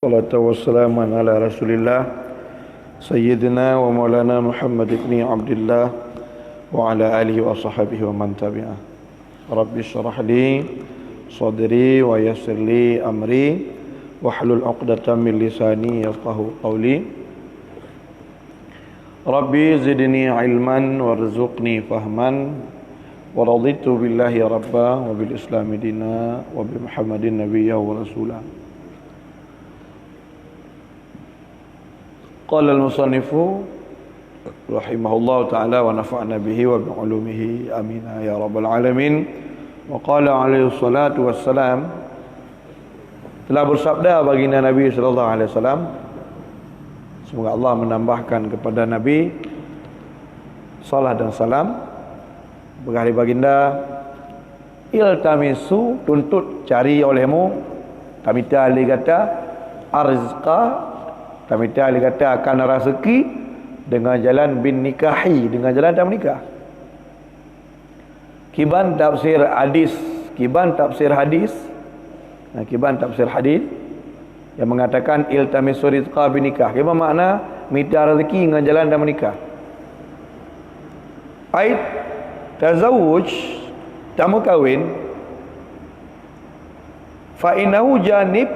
Salatu wassalamu ala rasulillah Sayyidina wa maulana Muhammad ibn Abdullah wa ala alihi wa sahbihi wa man tabi'ah. Rabbi syrah li sadri wa yassir li amri wahlul 'uqdatam min lisani yafqahu qawli. Rabbi zidni ilman warzuqni fahman wa raditu billahi rabba wa bil islami dina wa bi Muhammadin nabiyya wa rasulah. Qala al-musannifu rahimahullahu ta'ala wa nafa'na bihi wa bi'ulumihi amin ya rabbal alamin. Wa qala alaihi salatu wassalam, telah bersabda baginda Nabi sallallahu alaihi wasallam, semoga Allah menambahkan kepada Nabi salat dan salam, berkali baginda, iltamisu, tuntut, cari olehmu, tamita ali kata arzqa, tamita ali kata akan rezeki dengan jalan bin nikahi, dengan jalan tak menikah. Kiban tafsir hadis, kiban tafsir hadis yang mengatakan iltamisu rizqa bin nikah. Apa makna minta rezeki dengan jalan tak menikah? Ait tazawuj, tamu kahwin, fa innahu janib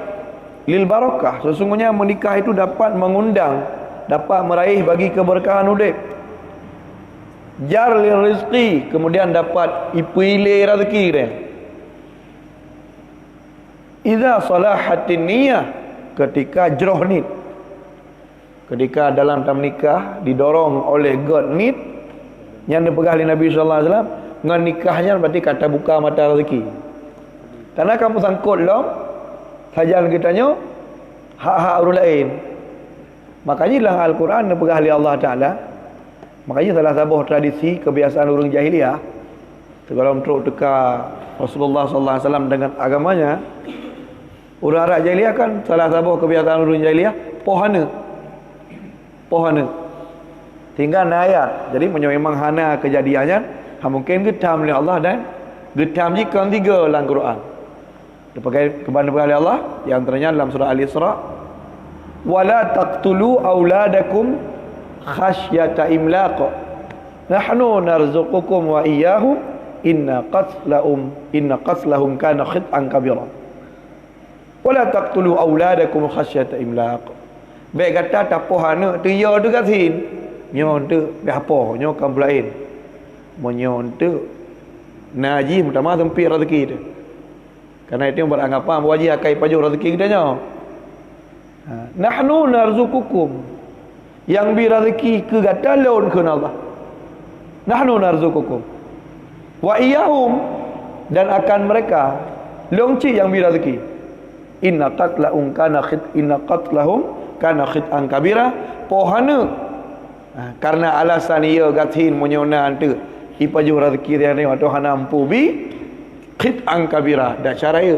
lil barakah, sesungguhnya menikah itu dapat mengundang, dapat meraih bagi keberkahan hidup. Jar lil rizqi, kemudian dapat ipilih rezeki dia. Idza salahatin niyah, ketika jroh nit, ketika dalam menikah didorong oleh God nit yang dipegang oleh Nabi sallallahu alaihi wasallam, dengan nikahnya berarti kata buka mata rezeki. Karena kamu sangkut long sajan kitanya hak-hak orang lain. Makanya dalam Al-Quran dipegang oleh Allah Ta'ala. Makanya salah satu tradisi kebiasaan orang jahiliah, kalau untuk teka Rasulullah sallallahu alaihi wasallam dengan agamanya, orang Arab jahiliah kan salah satu kebiasaan orang jahiliah pohana. Tinggal ayat. Jadi memang hana kejadiannya, mungkin getam oleh Allah dan getam jika tiga dalam Quran. Dipakai kepada Allah, yang antaranya dalam surah Al-Isra, wala taqtulu auladakum khasyata imlaq nahnu narzuqukum wa iyyahum inna qatlahum kana khit'an kabira. Wala taqtulu auladakum khasyata imlaq. Baik kata tapoh anak tu ya tu kasin nyo tu apa nyo kan lain monyo tu naji pertama sempit rezeki tu. Karena itu beranggapan wajib akai paju rezeki kitanya. Nahnu narzuqukum, yang bi rezeki ke gata laun ke Allah. Nahnu narzuqukum wa iyyahum, dan akan mereka longci yang bi rezeki. Inna qatlahum kana khit'an kabira, pohana karena alasan ia gatin menyona ante ipaju rezeki dia ni atau hana ampu bi khit'an kabira, dan cara ia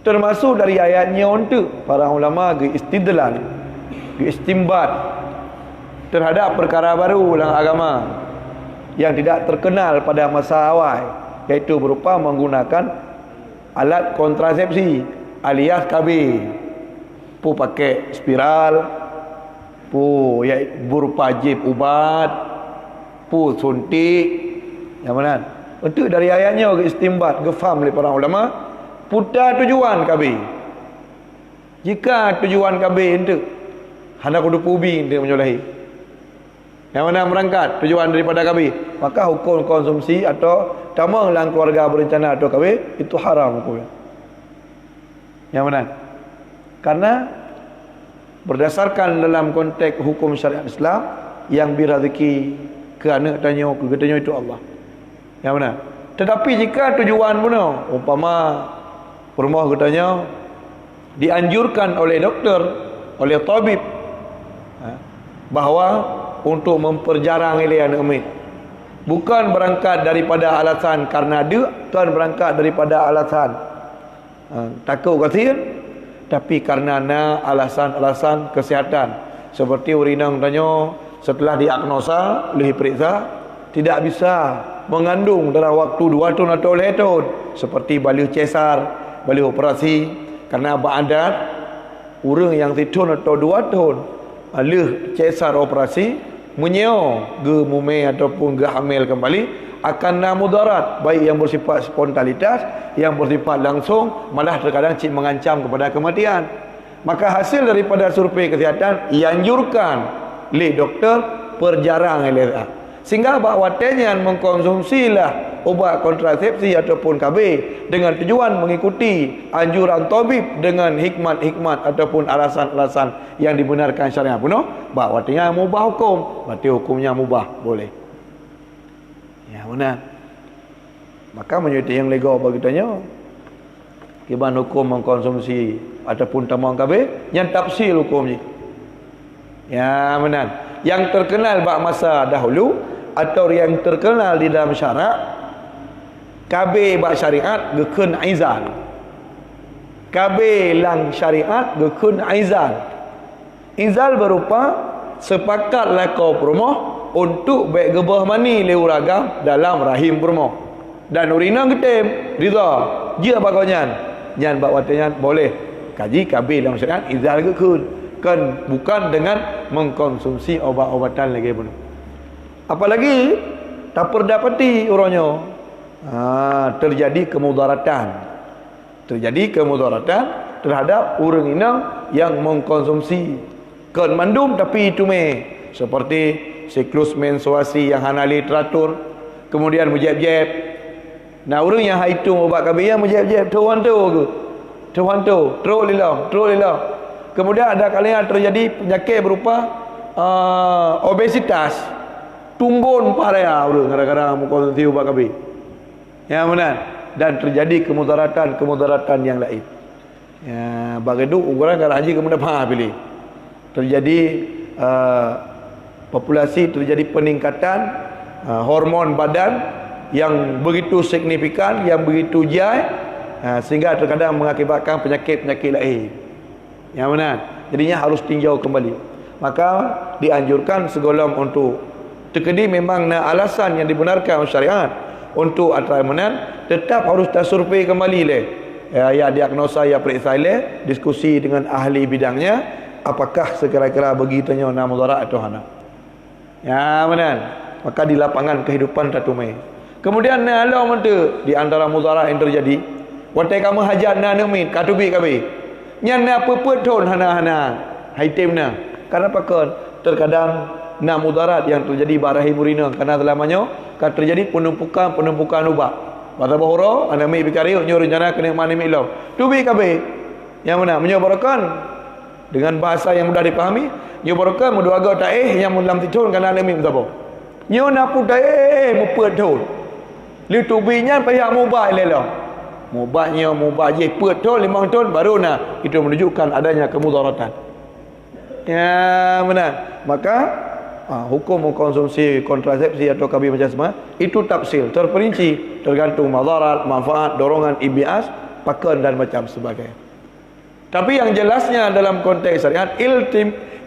termasuk dari ayatnya untuk para ulama ke istidlal, ke istimbat terhadap perkara baru dalam agama yang tidak terkenal pada masa awal, iaitu berupa menggunakan alat kontrasepsi alias KB, pu pakai spiral, pu ya berupa jib ubat, pu suntik, yang mana untuk dari ayatnya ke istimbat, ke faham oleh para ulama putar tujuan KB. Jika tujuan KB untuk hendak kudu pubi dia menyolahi, yang mana berangkat tujuan daripada KB, maka hukum konsumsi atau tamang dalam keluarga berencana atau KB itu haram hukumnya. Yang mana? Karena berdasarkan dalam konteks hukum syariat Islam, yang beri rezeki ke anak tanya ke getanya itu Allah. Yang mana? Tetapi jika tujuan pun umpama rumah katanya dianjurkan oleh doktor, oleh tabib, bahawa untuk memperjarang ilai anak umit, bukan berangkat daripada alasan karena dia, bukan berangkat daripada alasan takut kasihan, tapi karena alasan-alasan kesihatan. Seperti urinang tanya setelah diagnosa, oleh periksa, tidak bisa mengandung dalam waktu 2 tahun atau 3 tahun, seperti balik cesar, balik operasi, karena adat Orang yang titun atau 2 tahun leh cesar operasi menyeo ge mume ataupun ge hamil kembali akan na mudarat, baik yang bersifat spontanitas, yang bersifat langsung, malah terkadang cik mengancam kepada kematian. Maka hasil daripada survei kesihatan ianjurkan oleh doktor perjarang LSA. Sehingga bakwatenya mengkonsumsilah ubat kontrasepsi ataupun KB dengan tujuan mengikuti anjuran tabib dengan hikmat-hikmat ataupun alasan-alasan yang dibenarkan syariat penuh. Bakwatenya mubah hukum, berarti hukumnya mubah, boleh. Ya benar. Maka menyuti yang legal bagi tanya kiban hukum mengkonsumsi ataupun tamang KB yang tafsir hukum ni. Ya benar. Yang terkenal bak masa dahulu atau yang terkenal di dalam syarak KB bak syariat gekun aizal. KB lang syariat gekun aizal. Izal berupa sepakat lakau permoh untuk baik gebah mani leuragam dalam rahim permoh. Dan urina getem rida. Dia bagainya nyan bak watanya boleh kaji KB dalam syariat izal gekun. Kan bukan dengan mengkonsumsi obat-obatan lagi pun. Apalagi tak perdapati orangnya terjadi kemudaratan. Terjadi kemudaratan terhadap orang inang yang mengkonsumsi kan mandum tapi itu seperti siklus menstruasi yang hanali teratur, kemudian mujab-jab. Nah orang yang hitung obat kabiyah mujab-jab tuan tu ke? Tuan tu, teruk lilah. Kemudian ada kalanya terjadi penyakit berupa obesitas, tumbun paraya orang kadang-kadang mengkonsumsi ubat kabir. Ya benar. Dan terjadi kemudaratan yang lain. Ya begitu orang kalau haji kemudian pilih. Terjadi populasi, terjadi peningkatan hormon badan yang begitu signifikan, yang begitu jai, sehingga terkadang mengakibatkan penyakit-penyakit lain. Yang benar. Jadinya harus tinjau kembali. Maka dianjurkan segolong untuk terkedi memang alasan yang dibenarkan oleh syariat untuk atramenan tetap harus tersurvei kembali le. Ya diagnosa ya periksa le, diskusi dengan ahli bidangnya apakah sekira-kira begitunya na mudarat atau hana. Ya benar. Maka di lapangan kehidupan tatumai. Kemudian na Allah mentu di antara mudarat yang terjadi. Watai kamu hajat na numin katubi kabe. Nyan na pepet ton hana-hana haitemna. Karena pakon terkadang na mudarat yang terjadi barahi murina karena selamanya kan terjadi penumpukan ubat. Pada bahura ana mi bikari nyo rencana kena mani milau. Tubi kabe. Yang mana menyobarkan dengan bahasa yang mudah dipahami, nyobarkan mudaga taeh yang dalam titun kana ana mi mtabo. Nyo na pu taeh mepet ton. Li tubinya payah mubah lelah. Mubahnya je pet ton 5 ton baru nak itu menunjukkan adanya kemudaratan. Ya benar. Maka hukum mengkonsumsi kontrasepsi atau KB macam semua itu tafsil terperinci tergantung madarat, manfaat, dorongan IBS, pakan dan macam sebagainya. Tapi yang jelasnya dalam konteks syariat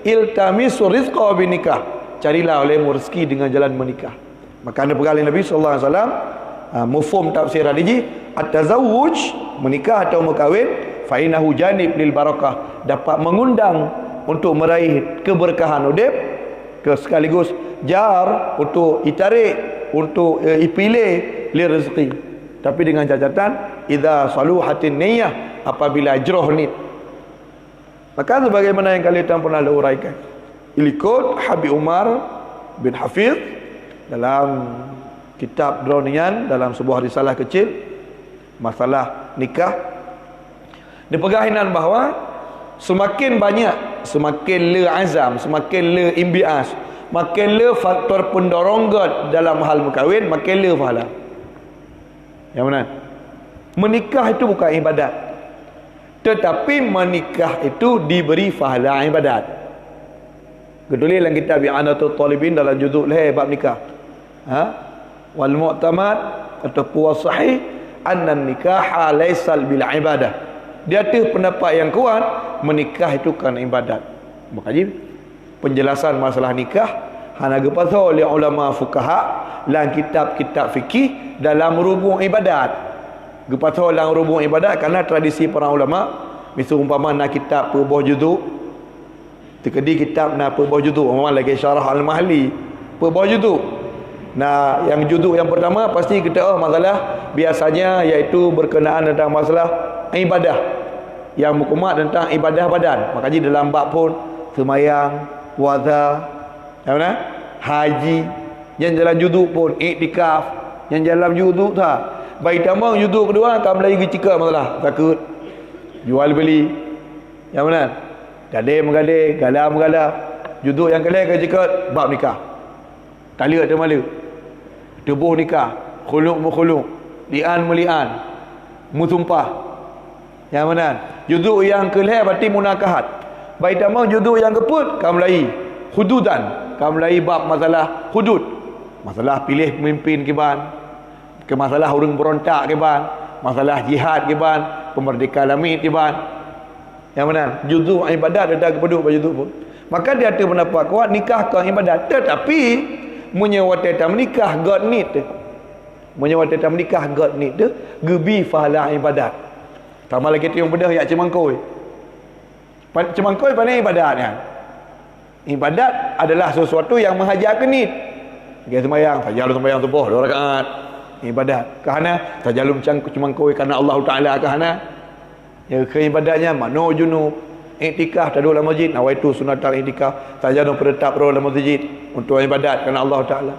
iltamisu rizqa binikah. Carilah olehmu rezeki dengan jalan menikah. Maka ada pegali Nabi sallallahu alaihi wasallam mufhum tafsir hadiji at-tazawwuj menikah atau berkahwin fa innahu janib lil barakah dapat mengundang untuk meraih keberkahan hidup ke sekaligus jar untuk itarik untuk ipilih li rezeki tapi dengan catatan idza saluhatin niyyah apabila ajroh ni maka sebagaimana yang kalian pernah uraikan ikut Habib Umar bin Hafiz dalam kitab Dronian dalam sebuah risalah kecil masalah nikah dipegahinan bahawa semakin banyak semakin le azam semakin le imbias makin le faktor pendoronggat dalam hal berkahwin makin le pahala. Yang mana menikah itu bukan ibadat tetapi menikah itu diberi pahala ibadat. Ketulis dalam kitab I'anatul Talibin dalam juzuk bab nikah wal mu'tamad atau sahih anna nikah laysal bil ibadah. Dia ada pendapat yang kuat menikah itu kan ibadat. Makanya penjelasan masalah nikah hana gepasal oleh ulama fuqaha dalam kitab-kitab fikih dalam rubung ibadat. Gepasal dalam rubung ibadat karena tradisi para ulama Misal umpama nak kitab perbawah juzuk, terkedi kitab nak perbawah juzuk, umpama lagi syarah Al-Mahli perbawah juzuk. Nah, yang juzuk yang pertama pasti kita masalah biasanya iaitu berkenaan tentang masalah ibadah, yang mukmat tentang ibadah badan. Makanya dalam bab pun semayang, puasa, haji, yang dalam juzuk pun iktikaf, yang dalam juzuk tak. Baik tambah juzuk kedua akan mulai gicika masalah takut jual beli, yang mana gadai menggadai, galah menggalah. Juzuk yang kalian akan cakap bab nikah, talak termala, tubuh nikah, khuluk mukhuluk, li'an meli'an, musumpah, yang mana. Juzuk yang kelih berarti munakahat. Baik tambah juzuk yang keput kamu mulai hududan, kamu mulai bab masalah hudud, masalah pilih pemimpin kiban, ke masalah orang berontak kiban, masalah jihad kiban, kemerdekaan langit kiban, yang mana. Juzuk ibadat ada kepeduk pada juzuk pun. Maka dia ada pendapat kuat nikah ke ibadat, tetapi menyewat tetam nikah god need tu, menyewat tetam nikah god need tu gebi fahala ibadat. Tambah lagi tu yang bedah yak cemangkoi. Cemangkoi pandai ibadat kan. Ibadat adalah sesuatu yang menghajar ke need. Dia sembahyang, tajalum sembahyang subuh 2 rakaat. Ibadat. Kerana tajalum cemangkoi kerana Allah Taala kerana ya ke ibadatnya mano junub, iktikaf taduk dalam masjid, nawaitu sunatal iktikaf, tajalum penetap dalam masjid untuk ibadat kerana Allah Taala.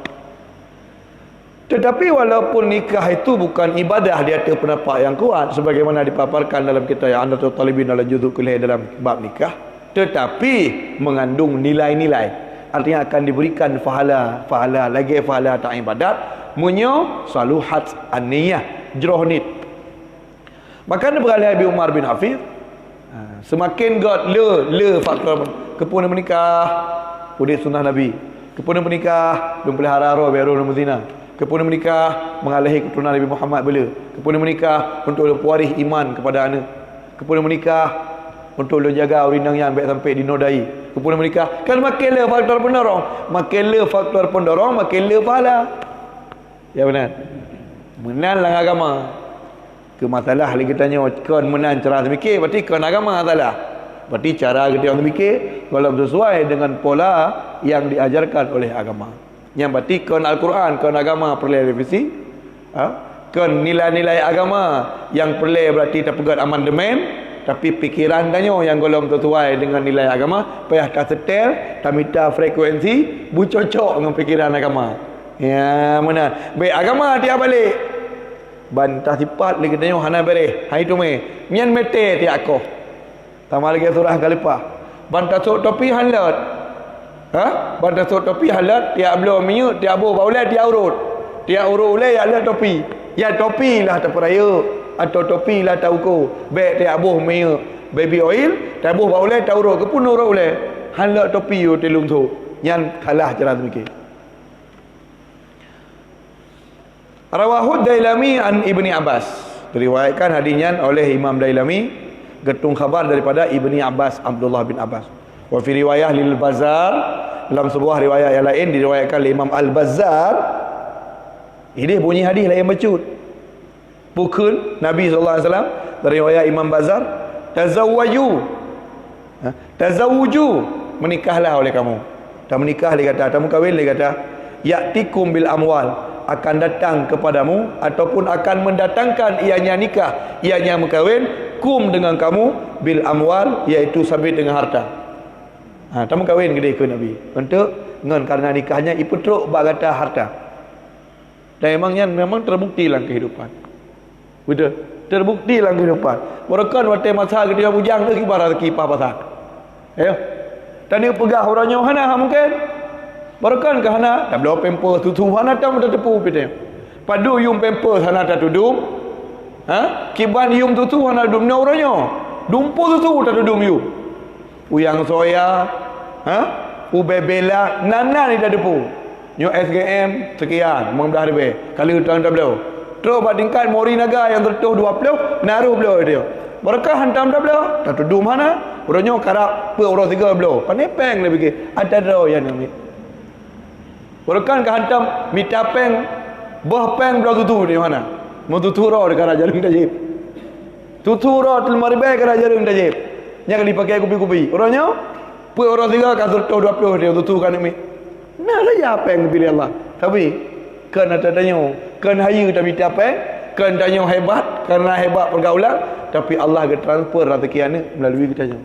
Tetapi walaupun nikah itu bukan ibadah, dia ada pendapat yang kuat sebagaimana dipaparkan dalam kitab yang Anda Talibin dalam juzuk kelih dalam bab nikah, tetapi mengandung nilai-nilai, artinya akan diberikan pahala lagi pahala tak ibadat, munyo saluhat an-niyah, jroh nit. Maka beralih Abi Umar bin Hafiz, semakin god le faktor kepuna menikah pudit sunnah Nabi, kepuna menikah belum pelihara roh biar roh muzina, kepuna menikah mengalahi keturunan Nabi Muhammad bela, kepuna menikah untuk pewaris iman kepada anak, kepuna menikah untuk lo jaga urinang yang baik sampai dinodai, kepuna menikah kan makin le faktor pendorong, makin le faktor pendorong, makin le pahala. Ya benar. Menang lang agama. Ke masalah lagi tanya kan menang cara semikir, berarti kan agama salah. Berarti cara kita orang semikir kalau sesuai dengan pola yang diajarkan oleh agama. Yang berarti kan Al-Quran, kan agama perlu revisi. Kan nilai-nilai agama yang perlu berarti terpegat amandemen, tapi pikiran tanya yang golong sesuai dengan nilai agama, payah tak setel, tak minta frekuensi, bucocok dengan pikiran agama. Ya mana? Baik agama dia balik. Bantah sifat lagi tanya hana bere. Hai tu me. Mian mete ti aku. Tambah lagi surah kalipah. Bantah sok topi halat. Bantah sok topi halat tiap belum miut tiap bu baulai tiap urut. Tiap urut ulai ya topi. Ya topi lah terperaya atau topi lah tauko. Baik tiap bu miut baby oil, tiap bu baulai tau urut ke pun urut ulai. Halat topi yo telung tu. Yang kalah cara semikir. Rawahud Dailami an Ibni Abbas, diriwayatkan hadisnya oleh Imam Dailami getung khabar daripada Ibni Abbas, Abdullah bin Abbas. Wa fi riwayah lil Bazzar, dalam sebuah riwayat yang lain diriwayatkan oleh Imam Al-Bazzar. Ini bunyi hadis lain bacut. Bukan Nabi sallallahu alaihi wasallam dari riwayat Imam Bazzar, tazawwuju, menikahlah oleh kamu. Tak menikah dia kata, tak kahwin dia kata, ya'tikum bil amwal, akan datang kepadamu ataupun akan mendatangkan ianya nikah, ianya berkahwin kum dengan kamu bil amwal, iaitu sabit dengan harta. Tamu kahwin gede ke Nabi untuk ngan karena nikahnya iputruk bak kata harta. Dan memang terbukti dalam kehidupan. Betul, terbukti dalam kehidupan. Merekan waktu masa ketika bujang tu kibar kipah pasal. Ya. Tadi pegah orangnya hana mungkin. Barakan ke hana tak belum pemper tutu hana tak mudah tepu pete. Padu yum pemper hana tak tudum. Kiban yum tutu hana dum na orangnya. Dumpu tutu tak tudum yum. Uyang soya, ubebela nana ni tak tepu. Nyo SGM sekian memdah rebe. Kali utang tak belum. Terus bandingkan mori naga yang tertuh 20 naruh belum dia. Barakah hantam tak belum. Tak tudum hana. Orangnya karap pe orang 3 belum. Panepeng dia fikir. Ada ro yang ni. Barakan ke hantam mitapeng bah peng belah tutu di mana? Mau tutu roh dekat raja ling tajib. Tuturatul maribai kada jarum tajib. Nya kali pakai kupi-kupi. Orangnya pu orang tiga kasur 20 dia tutukan ni. Nah saja apa yang dipilih Allah. Tapi kena tanya, kena hayu tapi apa? Kena tanya hebat, karena hebat pergaulan, tapi Allah ke transfer rezeki ni melalui kita je.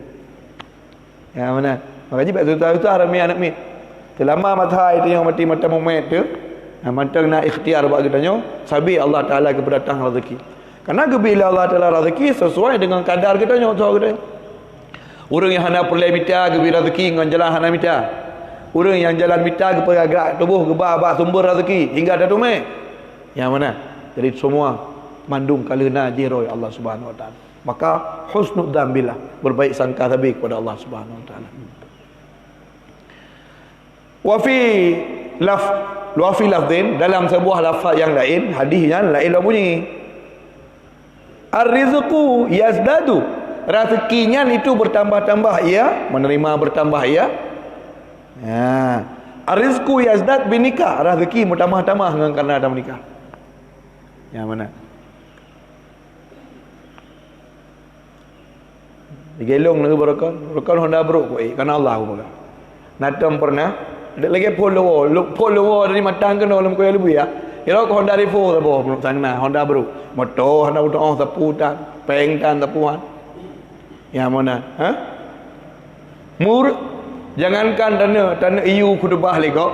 Ya mana? Makanya baik tu arami anak mi. Selama matahari tu yang mati mata momet tu, mantang nak ikhtiar buat kita tanya, sabi Allah Taala ke berdatang rezeki. Karena bila Allah Taala rezeki sesuai dengan kadar kita tanya tahu kita. Orang yang hendak perlai mita ke rezeki dengan jalan hendak mita. Orang yang jalan mita ke gerak tubuh ke bah sumber rezeki hingga ada tume. Yang mana? Jadi semua mandung kalena jiroi Allah Subhanahu wa taala. Maka husnudzan billah, berbaik sangka tabik kepada Allah Subhanahu wa taala. Wa fi lafdhin, dalam sebuah lafaz yang lain, hadis yang lain bunyi. Ar-rizqu yazdadu, rezekinya itu bertambah-tambah ia, menerima bertambah ia. Ya. Ar-rizqu yazdad binikah, rezeki bertambah-tambah dengan karena ada menikah. Yang mana? Digelong nak berkon Honda bro ko karena Allah ko. Natam pernah lagi follower dari matang ke dalam ko lebih ya. Iro ko Honda Revo sabo menurut sana Honda bro. Motor Honda udah sapu tan, peng tan sapuan. Yang mana? Ha? Jangankan tanah EU kudubah lagi kok.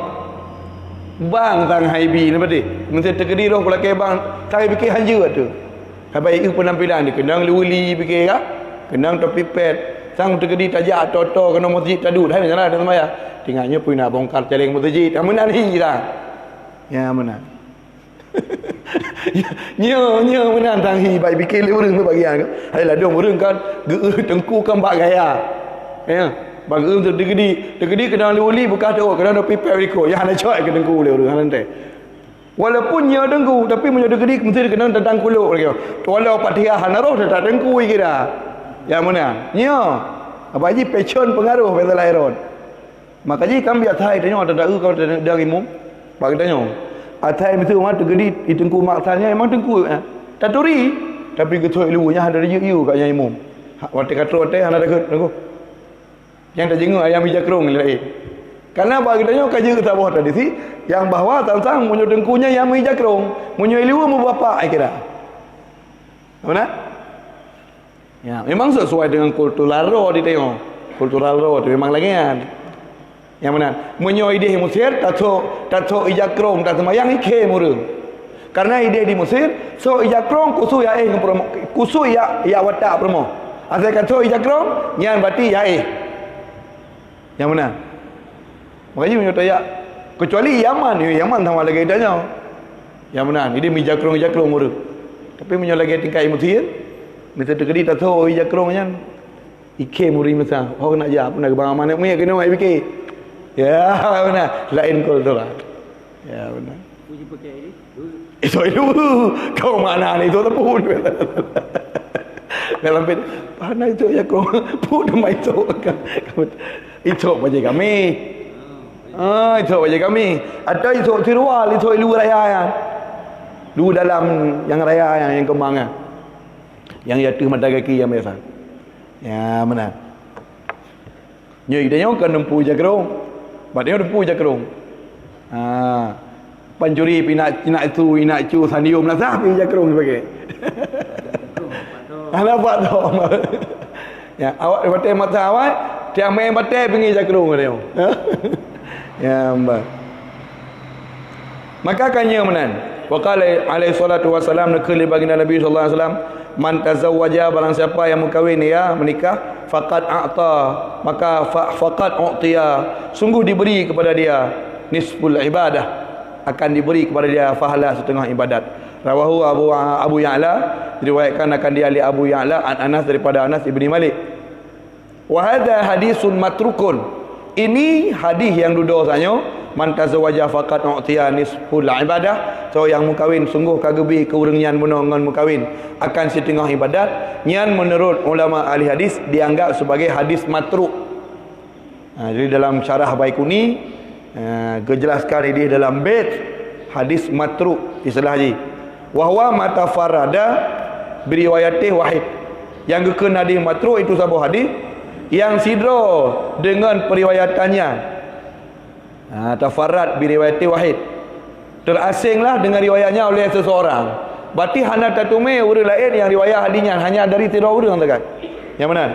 Bang tang haibi ni berarti. Mesti terkedi roh kalau ke bang, saya fikir hanja tu. Habai EU penampilan ni kendang luli fikir ya. Kendang topi pet, sang terkedi tajak toto kena masjid tadu dah macam mana semaya. Tinggalnya pun nak bongkar celeng masjid. Amun ni dah. Ya mana? Nya menang tang hi bai fikir le urang bagian ke. Hai lah dong urang kan tengku kan bak gaya. Ya. Bang tergedi kena luli bukan tu kena ada pipa riko yang nak coy ke dengku le orang nanti. Walaupun nya dengku tapi punya tergedi mesti kena tentang kuluk lagi. Walau patiah hanaroh tak dengku kira. Yang mana? Nya. Apa ji pecon pengaruh pada lahiran. Makanya kami atai tanya ada kau dari mum. Bagi tanya. Atai mesti orang tergedi di dengku maksanya memang dengku. Taturi tapi ketoi lunya ada yu kat yang imum. Waktu kata waktu ada dengku. Yang tak jenguk ayam hijau kerung ni. Karena bagi tanya kaji kita bawa tradisi yang bahawa tentang munyo dengkunya yang hijau kerung, munyo ilu mu bapa ai kira. Mana? Ya, memang sesuai dengan kultur laro di tengok. Kultur laro tu memang lagi kan. Yang mana? Munyo ide Mesir tato hijau kerung tak semayang ike murung. Karena ide di Mesir so hijau kerung kusu ya kusu ya watak promo. Asal kata hijau kerung nyan berarti ya yang mana? Makanya punya tanya kecuali Yaman sama lagi tanya. Yang mana? Ini mijakrong murah. Tapi punya lagi tingkat Mesir. Mesir terkedi tak tahu mijakrong kan. Ike muri masa. Oh nak jawab nak bang mana punya kena mai fikir. Ya mana? Lain kau tu lah. Ya benar. Puji pakai ini. Itu kau mana ni tu pun. Dalam bed mana itu ya kau pun mai tu kan. Itu baca kami. Itu baca kami. Ada itu tirual, itu ilu raya yang. Lu dalam yang raya yang kembang. Yang jatuh mata kaki yang biasa. Ya mana? Nyoi dia kan nempu jakrong. Badnya nempu jakrong. Pancuri pinak itu inak cu sandium lah sah pi jakrong pakai. Nampak tu. Ya, awak batai mata awak tiang main batai pinggir jakrung dia. Ya, mbak. Maka kannya menan. Wa qala alaihi salatu wasalam nakali baginda Nabi sallallahu alaihi wasallam, man tazawwaja barang siapa yang mengkahwin ya, menikah, faqad a'ta, maka faqad u'tiya, sungguh diberi kepada dia nisful ibadah, akan diberi kepada dia pahala setengah ibadat. Rawahu Abu Ya'la, diriwayatkan akan dia oleh Abu Ya'la an Anas daripada Anas ibni Malik. Wa hadha hadisun matrukun. Ini hadis yang dudosanya man tazawwaja faqat u'tiya nisful ibadah. So yang mukawin sungguh kagebi keurungian menongon mukawin akan setengah ibadat. Nyan menurut ulama ahli hadis dianggap sebagai hadis matruk. Jadi dalam syarah Baikuni kejelaskan ini dalam bait hadis matruk istilah haji. Wa huwa matafarrada biriwayatih wahid. Yang gekun hadis matruk itu satu hadis yang sidra dengan periwayatannya. Tafarrad bi riwayati wahid. Terasinglah dengan riwayatnya oleh seseorang. Berarti hana tatume orang lain yang riwayat hadisnya hanya dari tiga orang tekan. Yang mana?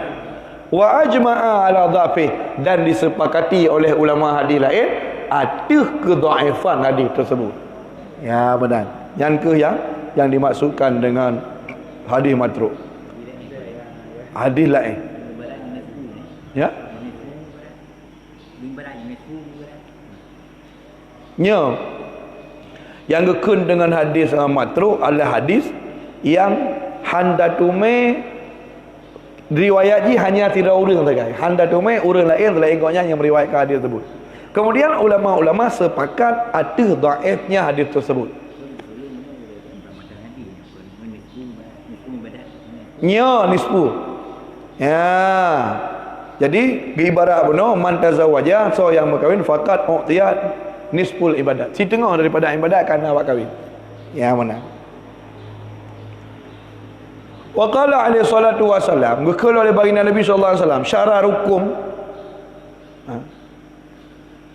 Wa ajma'a ala dhafih, dan disepakati oleh ulama hadis lain ada kedhaifan hadis tersebut. Ya benar. Yang ke yang dimaksudkan dengan hadis matruk. Hadis lain. Ya. Nya. Yang gekun dengan hadis matruk adalah hadis yang handatume riwayat ji hanya tidak orang saja. Handatume orang lain selain engkaunya yang meriwayatkan hadis tersebut. Kemudian ulama-ulama sepakat ada dhaifnya hadis tersebut. Nya nisfu. Ya. Jadi ibarat benar man tazawwaja, so yang berkahwin faqat u'tiyat nisful ibadat. Si tengah daripada ibadat kerana awak kahwin. Ya mana? Wa qala alaihi salatu wasalam, berkala oleh baginda Nabi sallallahu alaihi wasallam, syararukum.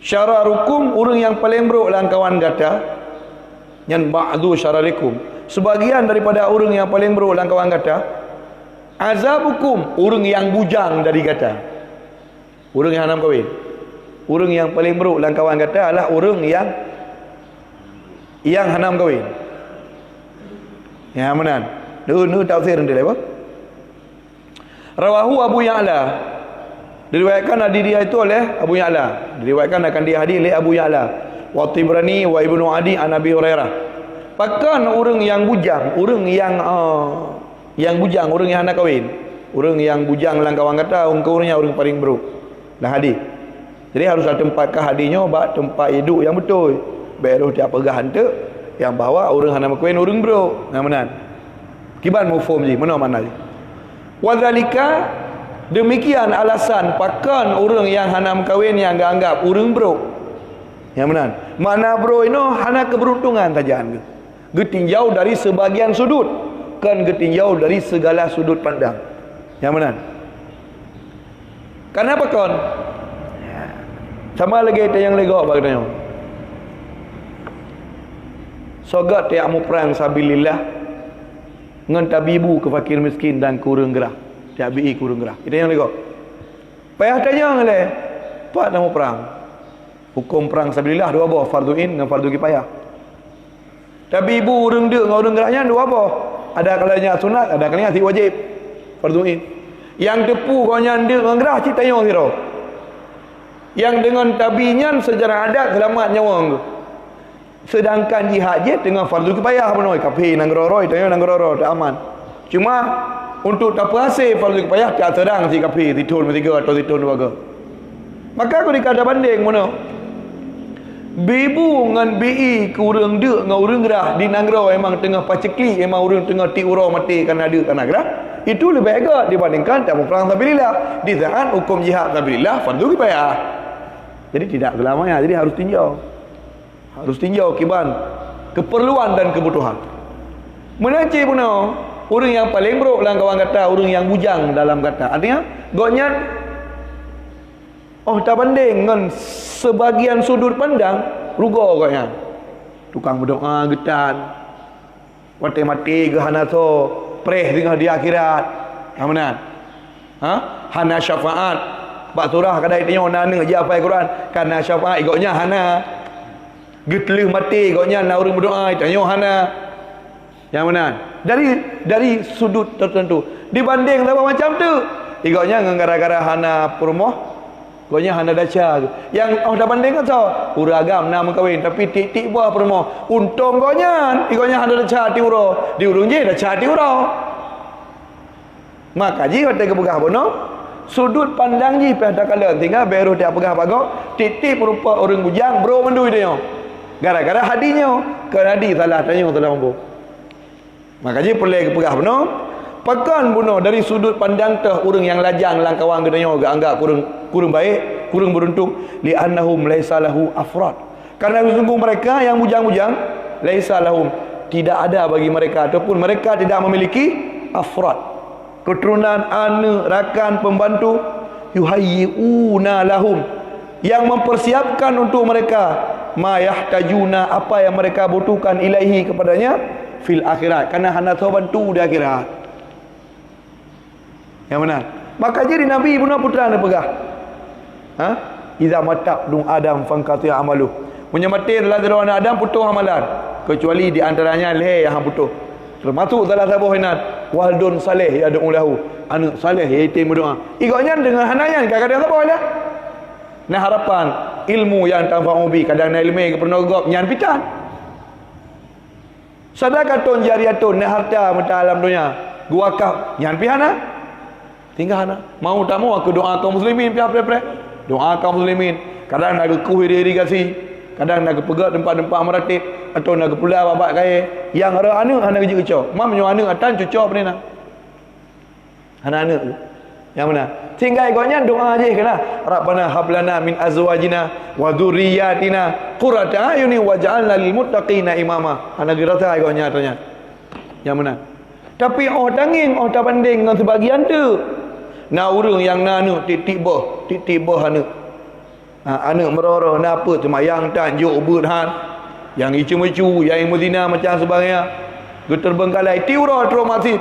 Syararukum orang yang paling buruk dalam kawan kata, yang ba'du syararikum. Sebagian daripada orang yang paling buruk dalam kawan kata, azabukum, orang yang bujang dari kata. Orang yang hanam kahwin. Orang yang paling buruk dalam kawan kata adalah orang yang hanam kahwin. Ya benar. Nu tafsir dia apa? Rawahu Abu Ya'la. Diriwayatkan hadis dia itu oleh Abu Ya'la. Diriwayatkan akan dia hadis oleh Abu Ya'la. Wa Tibrani wa Ibnu Adi an Abi Hurairah. Bahkan orang yang bujang, orang yang bujang, orang yang hendak kahwin, orang yang bujang dalam kawan kata, orangnya orang paling buruk. Nah hadis. Jadi harus ada tempat hadisnya, bak tempat hidup yang betul. Baru dia pegah hantu yang bawa orang hendak kahwin orang buruk. Nah benar. Kiban mufhum ji, mana ji. Wadzalika, demikian alasan pakan orang yang hendak kahwin yang anggap orang buruk. Yang benar. Mana bro ini hana keberuntungan tajaan ke. Getinjau dari sebagian sudut, kan getinjau dari segala sudut pandang. Yang benar. Kenapa kon? Sama lagi yang legok bagusnya. Sogat yang mu perang sabilillah ngan tabibu ke fakir miskin dan kurang gerah. Tabii kurang gerah. Itu yang legok. Payah tanya oleh Pak nak mu perang. Hukum perang sabilillah dua buah, fardu in dengan fardu kifayah. Tabibu urang dak dengan urang gerahnya dua buah. Ada kalanya sunat, ada kalanya wajib. Fardu in. Yang tepu kau dak dengan gerah cik tanya sira. Yang dengan tabinyan secara adat selamat nyawa tu. Sedangkan jihad je dengan fardu kifayah penoi kafir nang roroi tanya nang roro tak aman. Cuma untuk tak berhasil fardu kifayah tak terang si kafir ditun bertiga atau ditun dua ke. Maka aku dikata banding mana? Bibu dengan bi kurang dak dengan urang gerah di nanggro memang tengah pacekli, memang urang tengah tiura mati kan ada kan gerah. Itu lebih agak dibandingkan tak perang sabilillah. Di saat hukum jihad sabilillah fardu kifayah. Jadi tidak selamanya, jadi harus tinjau. Harus tinjau kiban keperluan dan kebutuhan. Menaci puno orang yang paling buruk dalam kawan kata, orang yang bujang dalam kata. Artinya goknya tak banding dengan sebagian sudut pandang rugo goknya. Tukang berdoa getan. Mati-mati ke hana so preh dengan di akhirat. Mana? Hana syafaat. Bak surah kadai tanya nang je apa Quran kana syafaat igoknya hana. Getleh mati igoknya na urang berdoa tanya hana. Yang mana? Dari sudut tertentu. Dibanding apa macam tu. Igoknya gara-gara hana perumoh. Igoknya hana daca. Yang dah banding kan so. Uragam nama kahwin tapi titik buah perumoh. Untung igoknya hana daca ti uro. Di urung je daca ti uro. Maka ji kata kebegah bono. Sudut pandang ji pada kala tinggal baru dia pegah pagok titik berupa orang bujang bro mendui dia gara-gara hadisnya kan hadis salah tanya salah mampu maka ji pelai pegah benar pakan bunuh dari sudut pandang teh orang yang lajang langkawang gedanya agak anggap kurang baik kurang beruntung li annahum laisa lahu afrad karena sungguh mereka yang bujang-bujang laisa lahum tidak ada bagi mereka ataupun mereka tidak memiliki afrad keturunan, anak, rakan, pembantu, yuhayyi'una lahum, yang mempersiapkan untuk mereka ma yahtajuna, apa yang mereka butuhkan, ilaihi, kepadanya, fil akhirat, kerana hana tahu bantu di akhirat. Yang mana? Maka jadi Nabi pun putra anda pegah. Ha? Iza matab dung Adam fangkatu yang amalu. Punya mati adalah dari Adam putus amalan. Kecuali di antaranya leher yang putus. Termasuk salah satu hinan waldun saleh ya doa lahu. Anak saleh yatim berdoa. Igaknya dengan hananya kadang-kadang apa dia? Nah harapan ilmu yang tanfa'u bi, kadang na ilmu ke pernah gop nyan pitan. Sadaqatun jariyatun, nah harta mata alam dunia. Gua kau nyan pihana. Tinggal hana. Mau tak mau aku doa kaum muslimin pihak pre. Doa kaum muslimin. Kadang nak kuih irigasi, kadang nak pegat tempat-tempat meratib, atau nak pula babak kaya. Yang ada anak hana kerja kecau. Mam nyo anak atan cucuk apa ni nak? Hana anak tu. Yang mana? Tinggal ikutnya doa aja kena. Rabbana hablana min azwajina wa dzurriyyatina qurrata ayuni waj'alna lil muttaqina imama. Hana gerata ikutnya tanya. Yang mana? Tapi tanging tak banding dengan sebagian tu. Nah urang yang nanu titik bah anak. Anak merorah na apa semayang tanjuk berhan. Yang icu-icu, yang muzina macam sebagainya. Geterbengkalai tiura terus masjid.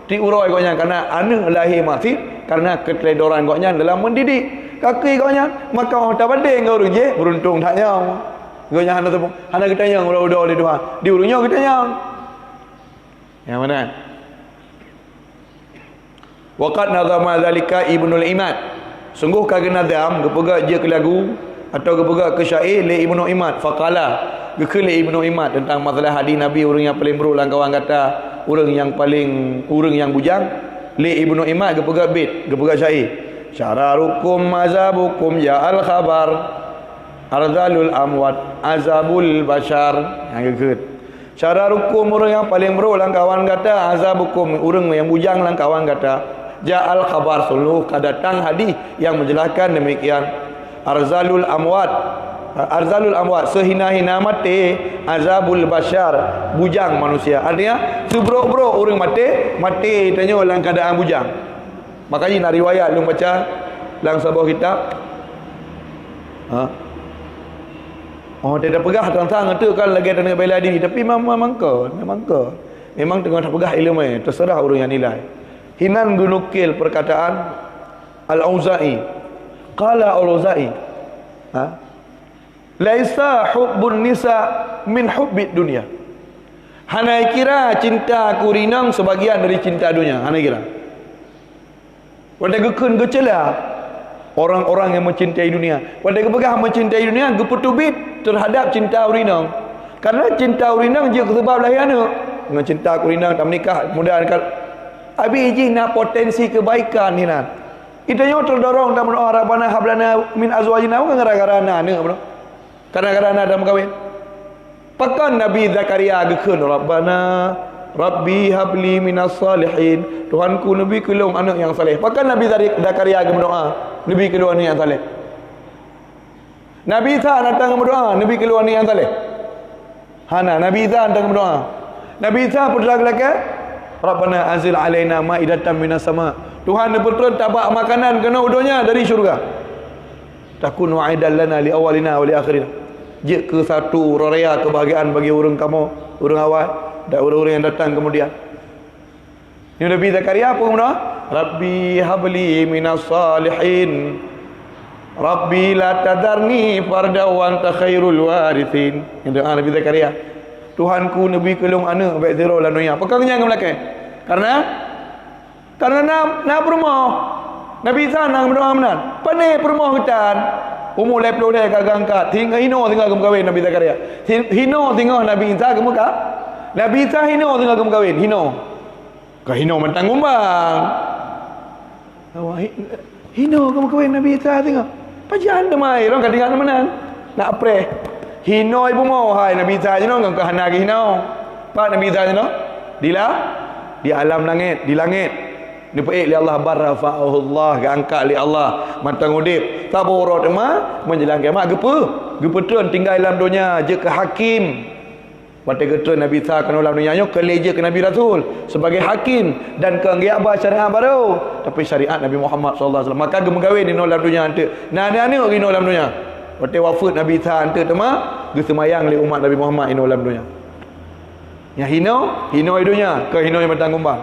Tiura ikutnya kerana anak lahir masjid, karena keteledoran ikutnya dalam mendidik. Kaki ikutnya, maka tak banding dengan urang je, beruntung tak nyang. Ikutnya hana kita nyang udah oleh Tuhan. Di urangnya kita nyang. Yang mana? Waqad nazama zalika Ibnul Imad. Sungguh kagak nazam gepegak je ke lagu atau gepegak ke syair li Ibnu Imad. Faqala gekele Ibnu Imad tentang masalah hadis Nabi, orang yang paling buruk lang kawan kata, orang yang bujang. Li Ibnu Imad gepegak bait, gepegak syair. Syararukum azabukum ya al khabar arzalul amwat azabul bashar. Yang gekut. Syararukum, orang yang paling buruk lang kawan kata, azabukum, orang yang bujang lang kawan kata. Ja'al khabar, suluh datang hadis yang menjelaskan demikian. Arzalul amwat, sehina-hina mati, azabul bashar, bujang manusia. Artinya sebrok-brok orang mati tanya dalam keadaan bujang. Makanya nak riwayat lu baca dalam sebuah kitab. Dia dah pegah tentang itu kan lagi ada nak bela diri, tapi memang tengah tak pegah ilmu, terserah orang yang nilai. Hinan gunukil perkataan Al-Auza'i. Qala Al-Auza'i, laisa hubbun nisa min hubbid dunia. Hana kira cinta kurinang sebagian dari cinta dunia. Hana kira. Pada gekun gecela orang-orang yang mencintai dunia. Pada kepegah mencintai dunia, gepetubit terhadap cinta urinang. Karena cinta urinang je sebab lahir anak. Dengan cinta urinang tak menikah, mudah-mudahan abi iji nak potensi kebaikan ni nak. Itanya terdorong dan berdoa Rabbana hablana min azwajina bukan gara-gara anak bro. Gara-gara anak dah berkahwin. Pakan Nabi Zakaria gekun Rabbana Rabbi habli minas salihin. Tuhanku Nabi kelong anak yang saleh. Pakan Nabi Zakaria berdoa Nabi kelong anak yang saleh. Nabi Isa datang berdoa Nabi kelong anak yang saleh. Hana Nabi Isa datang berdoa. Nabi Isa putra lelaki, Rabbana anzil alaina ma'idatan minas sama. Tuhan betul tabak makanan kena udonya dari syurga. Takun wa'idan lana li awalina wa li akhirina. Je ke satu raya kebahagiaan bagi orang kamu, orang awal dan orang-orang yang datang kemudian. Ini Nabi Zakaria apa berdoa? Rabbi habli minas salihin. Rabbi la tadarni farda wa anta khairul warithin. Ini doa Nabi Zakaria. Tuhanku Nabi kelong anak baik zero la dunia. Apa kenyang ke belakang? Karena nak berumah. Nabi Isa nak berdoa menan. Pane berumah hutan. Umur leplo dia kagak angkat. Tinggal hino tinggal kawin Nabi Zakaria. Hino tinggal Nabi Isa ke muka. Nabi Isa hino tinggal kawin. Hino. Ka hino mentang umbang. Hino kamu kawin Nabi Isa tinggal. Pajan demai orang kadang menan. Nak pre. Hino ibu mau hai Nabi Isa je no ngam ka hana ke hino. Pak Nabi Isa je no. Di alam langit, di langit. Dipaik li Allah barrafa'ahu Allah, angkat li Allah matang udip. Taburat ma menjelang kiamat gepa. Gepetun tinggal dalam dunia je ke hakim. Wate getun Nabi Isa kan ulam dunia ke leja ke Nabi Rasul sebagai hakim dan ke ngiaba syariat baru. Tapi syariat Nabi Muhammad sallallahu alaihi wasallam maka gemagawe di ulam dunia ante. Nah ni orang ulam dunia. Wate wafat Nabi Isa ante tema gesemayang le umat Nabi Muhammad di ulam dunia. Yang hino dunia ke hino yang matang gombang.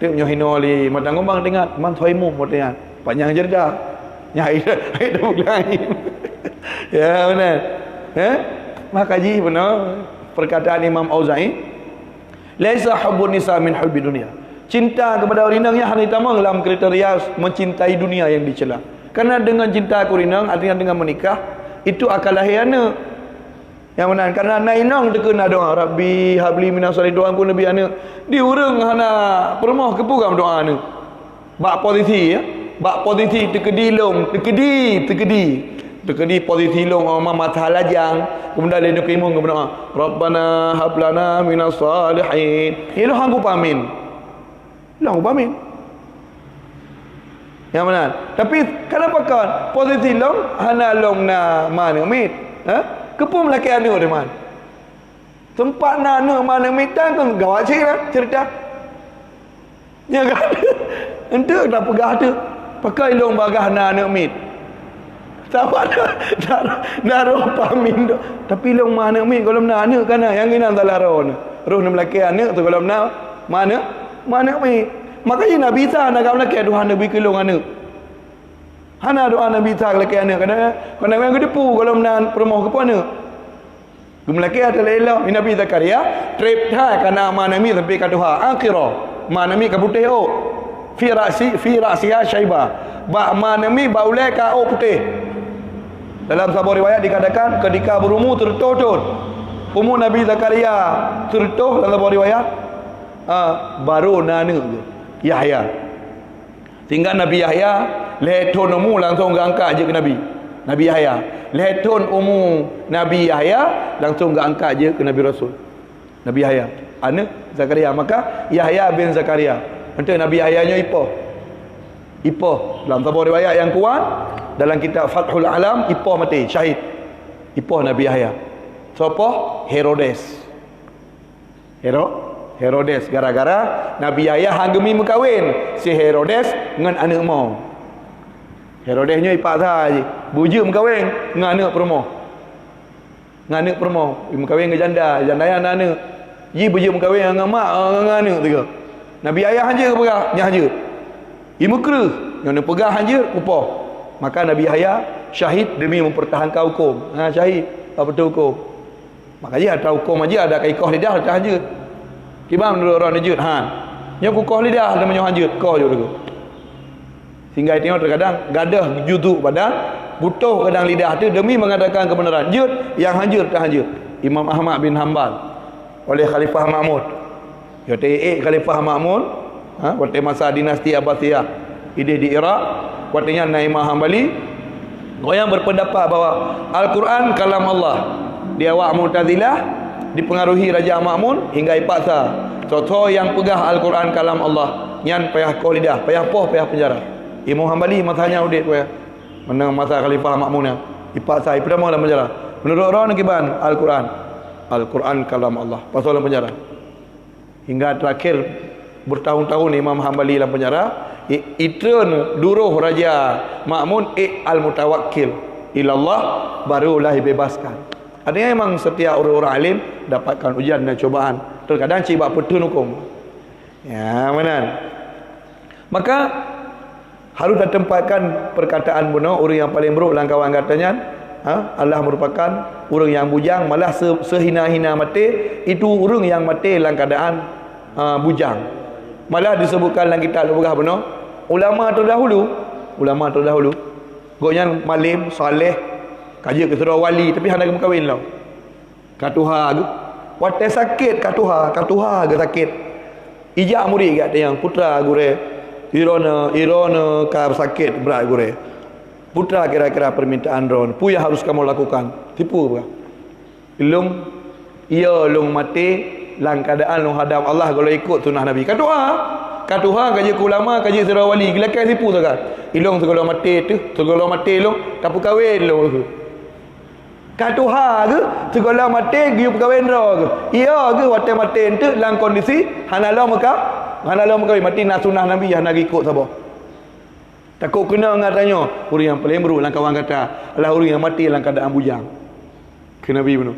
Tu nyo hino li matang gombang dengat man thoimu motian. Panjang jerdah. Nyai dah bulan. Ya benar. Maka ji benar perkataan Imam Auza'i, laisa hubbun nisa min hubbi dunia. Cinta kepada rinang yang hari tamang dalam kriteria mencintai dunia yang dicela. Karena dengan cinta aku rinang, artinya dengan menikah, itu akan lahir anak. Yang benar, karena nainang terkena doa, Rabbi habli minas salih doa pun lebih anak. Diurang hana permoh kepugam doa anak. Bak posisi ya. Bak posisi terkedi long, terkedi posisi long mama talajang kemudian dia keimun kemudian Rabbana hablana minas salihin ilu hangku pamin yang benar. Tapi kenapa kan posisi long hana long na mana mit kepum laki anu de man tempat na anu mana mitan kan gawat cerita ya kan ente dah pegah tu pakai long bagah na anu mit sama dah roh pamin tu. Tapi long mana mi kalau nak anak kan yang ini dalam roh nak melaki anak tu kalau nak mana mi. Makanya Nabi Isa nak melaki Tuhan Nabi kelong anak. Hana doa Nabi Isa melaki anak kalau yang depu kalau nak permoh ke mana. Melaki ada lelah Nabi Zakaria trip dah kana mana mi sampai ke Tuhan akhirah. Mana mi ke putih fi ra'siha syaiba. Ba mana mi ba ulai ka putih. Dalam sebuah riwayat dikatakan ketika berumur tertutur umur Nabi Zakaria tertutur dalam sebuah riwayat baru nana Yahya. Tinggal Nabi Yahya leton umur langsung angkat je ke Nabi Yahya. Leton umur Nabi Yahya langsung angkat je ke Nabi Rasul Nabi Yahya anak Zakaria. Maka Yahya bin Zakaria nanti Nabi Yahya nya Ipoh dalam sebuah riwayat yang kuat dalam kitab Fathul Alam, Ipoh mati syahid. Ipoh Nabi Yahya. Siapa? Herodes gara-gara Nabi Yahya hanggemi mengkawin si Herodes dengan anak mau. Herodesnya ipak saja. Bujuk mengkawin dengan anak permoh. Mengkawin dengan janda yang anak. Ji bujuk mengkawin dengan mak dengan anak tu. Nabi Yahya hanja ke pegah? Nya hanja. Imukru yang nak pegah hanja upah. Maka Nabi Yahya syahid demi mempertahankan hukum. Syahid betul hukum. Makanya ada hukum aja ada kaikoh lidah tak hanja. Kibam dulu orang najud yang kukoh lidah dan menyohanjut koh juga. Sehingga tengok terkadang gadah juduk badan butuh kadang lidah tu demi mengadakan kebenaran. Jud yang hanjur tak hanjur. Imam Ahmad bin Hanbal oleh Khalifah Ma'mun. Ya Khalifah Ma'mun waktu masa dinasti Abbasiyah ini di Iraq, waktunya Imam Hanbali yang berpendapat bahawa Al-Quran kalam Allah. Dia awak Mu'tazilah dipengaruhi Raja Ma'mun hingga ipaksa. Contoh yang pegah Al-Quran kalam Allah nyan payah kau lidah, payah penjara. Imam Hanbali masanya udik payah. Mana masa Khalifah Ma'mun yang ipaksa ipedama dalam penjara. Menurut orang nakiban Al-Quran kalam Allah pasal dalam penjara. Hingga terakhir bertahun-tahun Imam Hanbali dalam penjara. Itren duruh Raja Ma'mun al-mutawakkil ilallah barulah dibebaskan. Artinya memang setiap orang-orang alim dapatkan ujian dan cobaan. Terkadang cibak petun hukum. Ya, benar. Maka harus ditempatkan perkataan benar orang yang paling buruk dalam kawan katanya. Allah merupakan orang yang bujang, malah sehina-hina mati itu orang yang mati dalam keadaan bujang. Malah disebutkan dalam kitab Al-Bughah benar, ulama terdahulu goknya malim saleh kaji ke surau wali tapi hendak berkahwin lah. Katuha tu wate sakit katuha ke sakit. Ijak murid kat yang putra gure irona ka sakit berat gure. Putra kira-kira permintaan ron. Pu yang harus kamu lakukan. Tipu apa? Long mati lang keadaan long hadap Allah kalau ikut sunnah Nabi. Katuha kaji ulama kaji surau wali gila kai tipu tu kan. Ilong segala mati tu, segala mati long tak kahwin long tu. Katuha ke segala mati giu perkawendra ke. Iya ke waktu mati ente dalam kondisi hanala muka mati nak sunah Nabi yang nak ikut siapa. Takut kena ngatanya orang yang paling buruk dalam kawan kata adalah orang yang mati dalam keadaan bujang. Ke Nabi benar.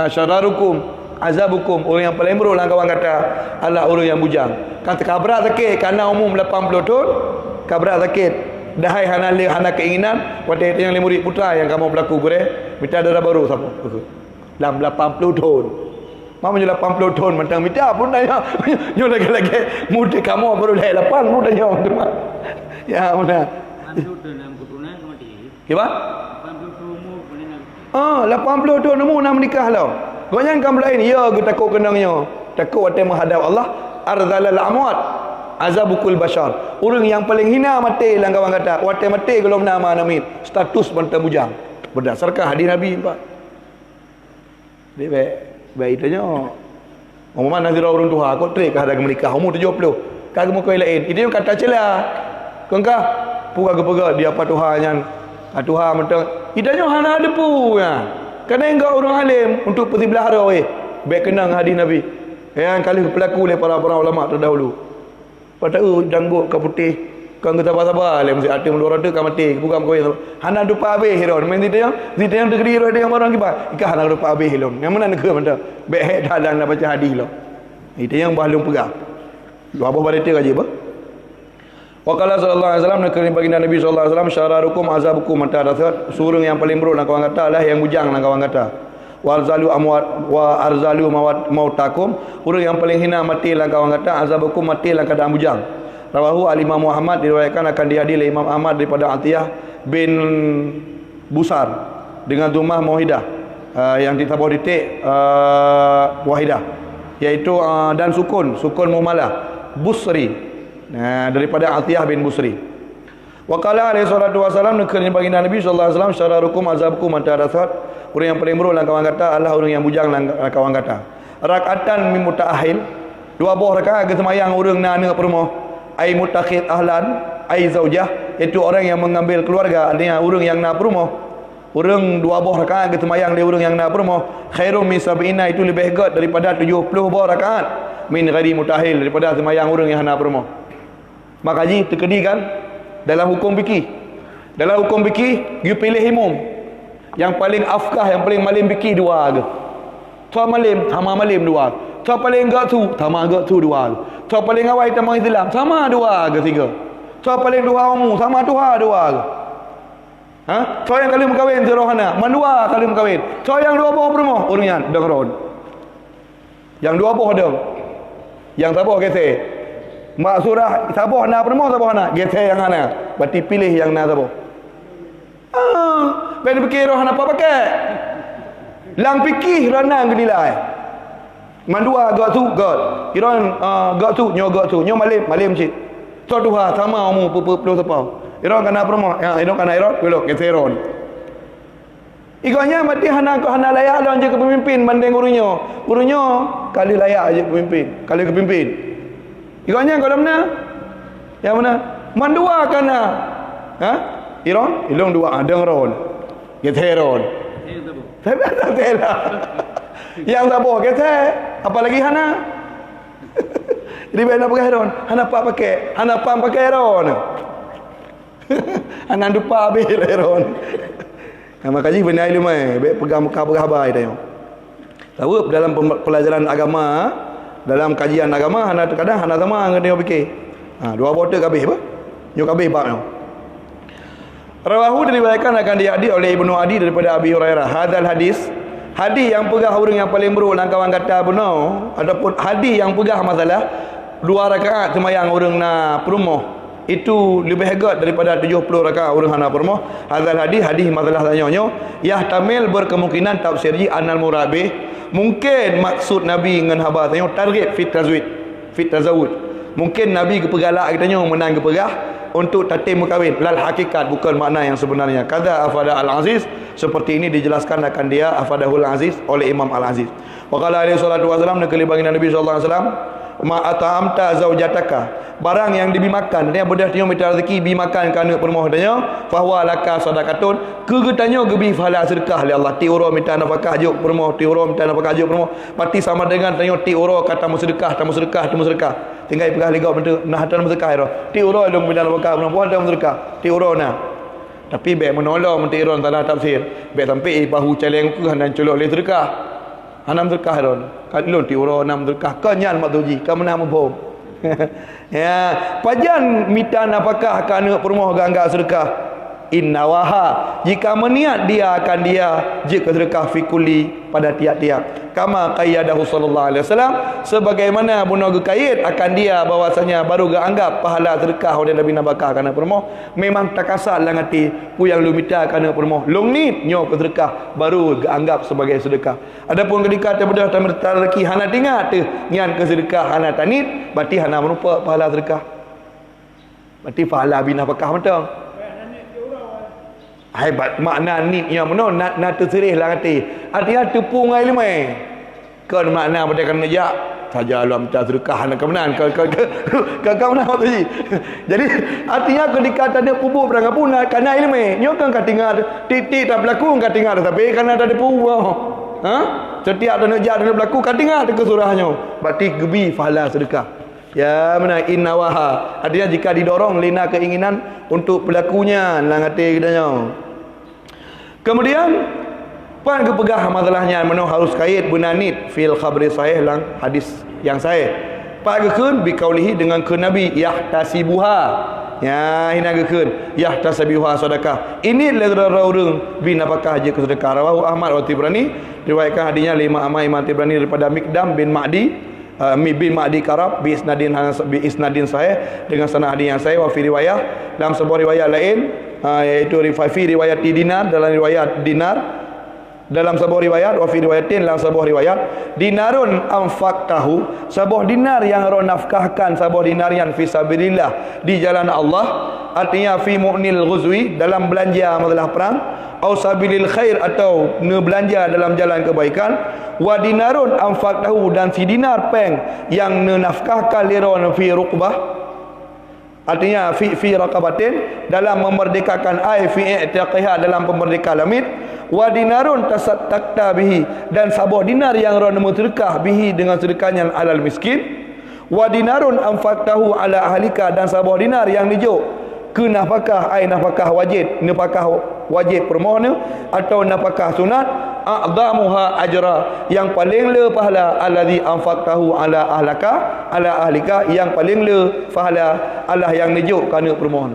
Syararukum azabukum, orang yang paling buruk dalam kawan kata adalah orang yang bujang. Kata kabrak sakit kerana umum 80 tahun, kabrak sakit. Dahai hana keinginan waktu itu yang murid putra yang kamu berlaku boleh minta darah baru siapa dalam 80 tahun mau 80 tahun mentang minta pun dah nyo lagi muda kamu baru dah 8 muda nyo ya mana 80 tahun keturunan mati kiba 80 tahun umur nak menikah lah kau jangan kamu lain ya aku takut kenangnya takut waktu menghadap Allah arzalal amwat azabukul bashar. Orang yang paling hina mati dalam kawan kata waktu mati kalau nama namin status bantah bujang berdasarkan hadis Nabi Pak. Dia baik tanya umumnya nanti orang tua kau trik ada menikah umur 70 kagak mau kau lain itu kata celah kengkah puga ke dia apa Tuhannya Tuhan mentang idanya hana ada pu ya kerana enggak orang alim untuk persibelahara baik kenang hadis Nabi yang kali berlaku oleh para ulama terdahulu. Pada janggut ke putih kan kita sabar le mesti ada luar ada kan mati bukan kau yang hana dupa habis hiron main dia yang negeri ada yang orang kibar ikan hana dupa habis hiron yang mana negeri mana baik dalam baca hadis lo itu yang bahalung pegang lu apa barita gaji apa waqala sallallahu alaihi wasallam nak baginda Nabi sallallahu alaihi wasallam syararukum azabukum mata dasar surung yang paling buruk nak kawan kata lah yang bujang nak kawan kata warzalu amwat wa arzalu mautakum orang yang paling hina mati lah kawan kata azabukum mati lah keadaan bujang. Rawahu al-Imam Muhammad diriwayatkan akan dihadis oleh Imam Ahmad daripada Atiyah bin Busar dengan Dumah Muhidah yang ditabur titik Wahidah iaitu dan sukun mumalah Busri daripada Atiyah bin Busri. Wa qala alaihi salatu wasalam nekernya baginda Nabi sallallahu alaihi wasallam syararukum azabukum mata dasar orang yang paling buruk dalam kawan kata adalah orang yang bujang dalam kawan kata. Rakatan min mutaahil, dua buah rakaat ke semayang orang nak perumah. Ai mutakhid ahlan, ai zaujah, iaitu orang yang mengambil keluarga, artinya orang yang nak perumah. Orang dua buah rakaat ke semayang dia orang yang nak perumah. Khairum min sab'ina, itu lebih hebat daripada 70 buah rakaat min ghairi mutahil, daripada semayang orang yang nak perumah. Maka ji terkedi kan dalam hukum fikih. Dalam hukum fikih, you pilih imam. Yang paling afkah, yang paling malim fikih dua ke. Tua malim, hama malim dua. Tua paling enggak tu, tama enggak tu dua. Tua paling awal tama Islam, sama dua ke tiga. Tua paling dua umum, sama dua ke. Tua yang kali berkahwin tu rohana, mandua kali berkahwin. Tua yang dua buah berumah, orangnya dengaron. Yang dua buah deng. Yang tak buah gesek. Mak surah sabuh nak berumah sabuh nak, gesek yang ana. Berarti pilih yang nak sabuh. Ben fikir rohana apa pakai? Lang fikih ranang genilai. Mandua gak tu gak. Iran gak tu nyo malim cik. Tu Tuhan sama umur puluh sepau. Iran kena perma. Ya Iran kena Iran belok ke Teron. Iganya mati hana layak lah je ke pemimpin banding gurunya. Gurunya kali layak je pemimpin, kali ke pemimpin. Iganya kalau mana? Yang mana? Mandua kena. Iran ilung dua ada ron. Ke Teron. Saya tak tela. Yang tak boleh kata, apalagi hana. Jadi bila pakai ron, hana apa pakai? Hana apa pakai ron? Hana lupa habis ron. Maka ji benar ilmu baik pegang khabar itu. Tahu dalam pelajaran agama, dalam kajian agama hana kadang hana sama dengan dia fikir. Dua botol habis apa? Yo habis bab. Rawahu diriwayatkan akan dihadis oleh Ibnu Adi daripada Abi Hurairah. Hadal hadis yang pegah orang yang paling buruk dalam kawan kata benar ataupun hadis yang pegah masalah dua rakaat semayang orang nak perumah itu lebih hebat daripada 70 rakaat orang nak perumah. Hadal hadis masalah tanyanya yahtamil berkemungkinan tafsirji anal murabih mungkin maksud Nabi dengan habar tanya target fit tazawud mungkin Nabi kepegalak katanya menang kepegah untuk tatim berkahwin lal hakikat bukan makna yang sebenarnya. Kata Afada Al-Aziz seperti ini dijelaskan akan dia Afadahul Aziz oleh Imam Al-Aziz. Wa qala alaihi salatu wasallam nakali baginda Nabi sallallahu alaihi wasallam ma at'amta zaujataka, barang yang dibi makan dia bedah tanya minta rezeki bi makan kana permoh tanya fahuwa laka sadaqatun, ke tanya gebi fahala sedekah li Allah. Ti uro minta nafkah juk permoh, ti uro minta nafkah juk permoh, pati sama dengan tanya ti uro kata sedekah, tamu sedekah, tamu sedekah. Tinggal pegah ligau bentuk nah tan sedekah ro. Ti uro dong minta nafkah perempuan tamu sedekah. Ti uro nah. Tapi baik menolong menti iron tanah tafsir. Baik sampai bahu celeng ke dan colok le sedekah. Hanam sedekah ron. Kalun ti uro nam sedekah. Kanyan mak tuji, ka menam bom. Ya, pajan mita napakah kana permoh gangga sedekah. Innawaha, jika meniat dia akan dia jika sedekah fi kulli pada tiap-tiap. Kama qayyadahu sallallahu alaihi wasallam, sebagaimana bunuh kait akan dia bahwasanya baru anggap pahala sedekah oleh Nabi nabakah kana permoh memang takasal lang hati pu yang lu mita kana permoh long ni nyo sedekah baru anggap sebagai sedekah. Adapun ketika terbedah rezeki hana tingat tu nyan ke sedekah hana tanit berarti hana merupa pahala sedekah. Berarti pahala bina pakah betul. Hebat makna ni yang mana nak terserih lah hati. Artinya tepung air lemai. Kan makna pada kan ya saja alam tak sedekah nak kemenan kau nak tu ji. Jadi artinya ketika tak ada pupuk berangkat pun kan air lemai. Nyo kan katingal titik tak berlaku katingal tapi kan ada pupuk. Ha? Setiap ada nak jadi berlaku katingal ke surahnya. Berarti gebi pahala sedekah. Ya mana innawaha, artinya jika didorong lina keinginan untuk berlakunya lang hati katanya. Kemudian pan kepegah masalahnya mano harus kait bunanit fil khabri sahih lang hadis yang sahih. Pak gekeun bi qaulihi dengan ke Nabi yahtasibuha. Ya hina gekeun yahtasibuha sedekah. Ini lerau-reung bi napakah je ke sedekah. Rawahu Ahmad wa Tibrani, riwayatkan hadisnya lima Imam Tibrani daripada Miqdam bin Ma'di bin Ma'di Karab bi isnadin sahih dengan sanad hadis yang sahih. Wa fi riwayah, dalam sebuah riwayat lain iaitu fi riwayat dinar, dalam riwayat dinar, dalam sebuah riwayat wa fi riwayatin, dalam sebuah riwayat dinarun anfaqtahu, sebuah dinar yang ro nafkahkan, sebuah dinar yang fi sabilillah di jalan Allah, artinya fi mu'nil ghuzwi, dalam belanja masalah perang, au sabilil khair, atau ne belanja dalam jalan kebaikan. Wa dinarun anfaqtahu, dan si dinar peng yang ne nafkahkan liron fi ruqbah, artinya fi raqabatin, dalam memerdekakan ai fi i'tiqha, dalam pemerdeka lamit. Wa dinarun tasaddaqta bihi, dan sabuh dinar yang ron sedekah bihi dengan sedekahnya alal miskin. Wa dinarun anfaqtahu ala ahlika, dan sabuh dinar yang nijuk ke nafkah ai nafkah wajib, nafkah wajib permohon atau nafkah sunat, a'zamuha ajra, yang paling le pahala allazi anfaqtahu ala ahlaka ala ahlika, yang paling le pahala Allah yang nijuk kana permohon.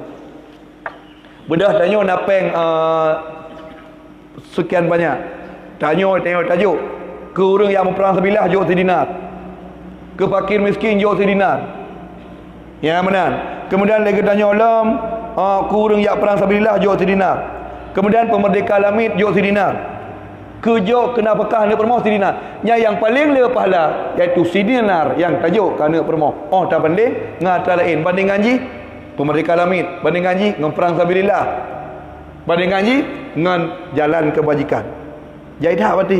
Bedah tanya napeng sekian banyak. Tanya tengok tajuk. Ke orang yang memperang sebilah jok dinar. Ke fakir miskin jok dinar. Ya benar. Kemudian lagi tanya ulam, ke orang yang perang sebilah jok dinar. Kemudian pemerdeka lamit jok dinar. Ke jok kena pakah nak permoh dinar. Yang paling le pahala iaitu dinar yang tajuk kana permoh. Oh tak banding ngata lain banding ngaji pemerdeka lamit, banding ngaji dengan perang sabilillah, banding ngaji dengan jalan kebajikan. Jadi dah berarti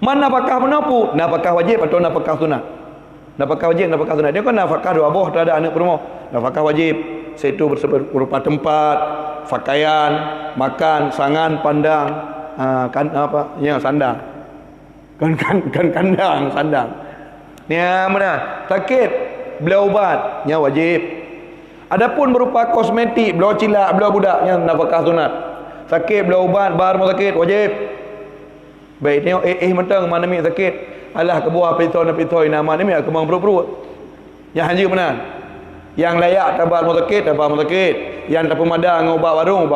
mana apakah menapu? Nafkah wajib atau nafkah sunat? Nafkah wajib, nafkah sunat. Dia kan nafkah dua boh tak ada anak permoh. Nafkah wajib satu berupa tempat, pakaian, makan, sangan, pandang, kan apa? Ya sandang. Kan kandang, sandang. Ya mana? Sakit, beli obat, ya wajib. Adapun berupa kosmetik, beli cilak, beli budak, yang nafkah sunat. Sakit, beli obat, bar mau sakit, wajib. Baik tengok mentang mana mi sakit. Alah ke buah pitoi nama ni mi kemang perut-perut. Yang haji mana? Yang layak tabar mau sakit. Yang tak pemadang ubat warung.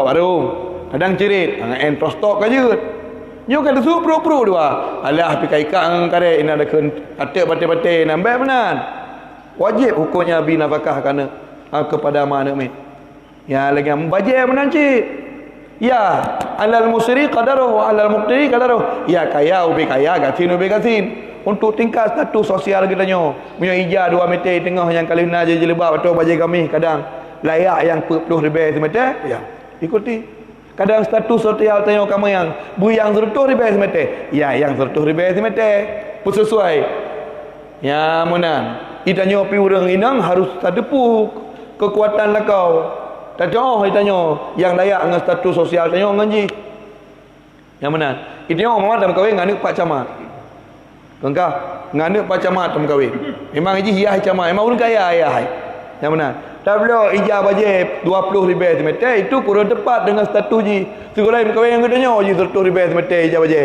Kadang cerit, entrostok aja. Nyo kan tu perut-perut dua. Alah pikai kang kare ina ada keun atek bate-bate nambai benan. Wajib hukumnya bi nafkah kana kepada mana mi. Ya lagi membajai benan cik. Ya, alal musri qadaruhu alal muqtiri qadaruhu. Ya kaya ubi kaya, gatin ubi gatin. Untuk tingkat status sosial kita nyo. Punya ija 2 meter tengah yang kali na je jilbab atau baju kami kadang layak yang 40 ribu semeter, ya. Ikuti. Kadang status sosial tengok kamu yang bu yang 100 ribu semeter. Ya, yang 100 ribu semeter. Pun sesuai. Ya menan. Itanya pi urang inang harus tadepu kekuatan lah kau. Tak jauh itanya yang layak dengan status sosial tanya ngaji. Yang menan. Itanya orang dalam kahwin nganu pak camat. Engkau nganu pak camat dalam kahwin. Memang haji hiah camat. Memang urang kaya ayah. Yang menan. Tak boleh ijab aja 20 ribu meter itu kurang tepat dengan status ji. Segala yang kahwin yang katanya ji 100 ribu meter ijab aja.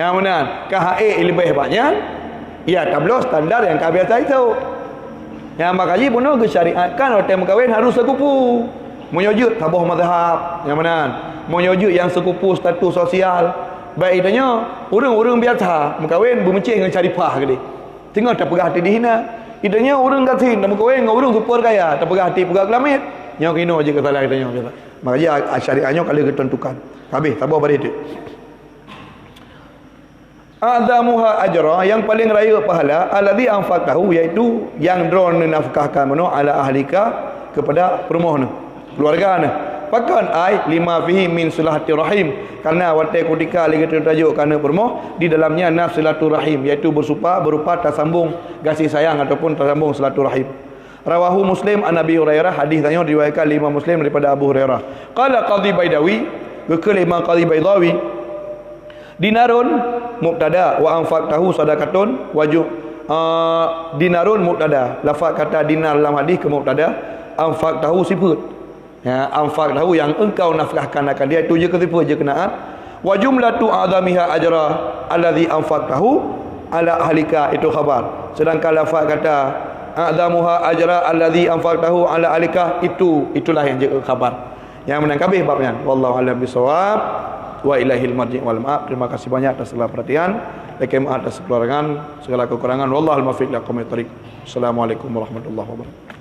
Yang menan. KHE lebih banyak. Ya, tak boleh standar yang kau biasa itu. Yang makanya pun ke syariatkan orang kahwin harus sekupu. Menyujud tabuh mazhab. Yang mana? Menyujud yang sekupu status sosial. Baik itanya orang-orang biasa kahwin bermencih dengan caripah ke dia. Tengok tak pegah hati dihina. Itanya orang gatin nak kahwin dengan orang super kaya, tak pegah hati pegah kelamit. Nyo kino aja kesalahan itanya biasa. Makanya syariatnya kalau ketentukan. Habis tabuh pada itu. A'zamuha ajra, yang paling raya pahala alladhi anfaqtahu, iaitu yang drone nafkahkan mano ala ahlika, kepada perumahan keluarga. Pakan ai lima fihi min silaturahim, karena watai kutika lagi tertajuk karena permoh di dalamnya naf silaturahim, iaitu berupa tersambung kasih sayang ataupun tersambung silaturahim. Rawahu Muslim an Abi Hurairah, hadis tanya diriwayatkan Imam Muslim daripada Abu Hurairah. Qala Qadhi Baidawi, gekal Imam Qadhi Baidawi, dinarun mubtada wa anfaqtahu sadaqatun wajub. Dinarun mubtada, lafaz kata dinar dalam hadis ke mubtada, anfaqtahu sifat. Ya, anfaqtahu yang engkau nafkahkan akan dia, itu je ke sifat je kenaan. Wa jumlatu a'zamiha ajra allazi anfaqtahu ala ahlika, itu khabar. Sedangkan lafaz kata a'zamuha ajra allazi anfaqtahu ala ahlika, itulah yang je khabar. Yang menangkabih babnya. Wallahu a'lam bisawab. Wa ilahil marji' wal ma'ab. Terima kasih banyak atas segala perhatian. Lekem atas kekurangan, segala kekurangan. Wallahul muwaffiq ila aqwamit thoriq. Assalamualaikum warahmatullahi wabarakatuh.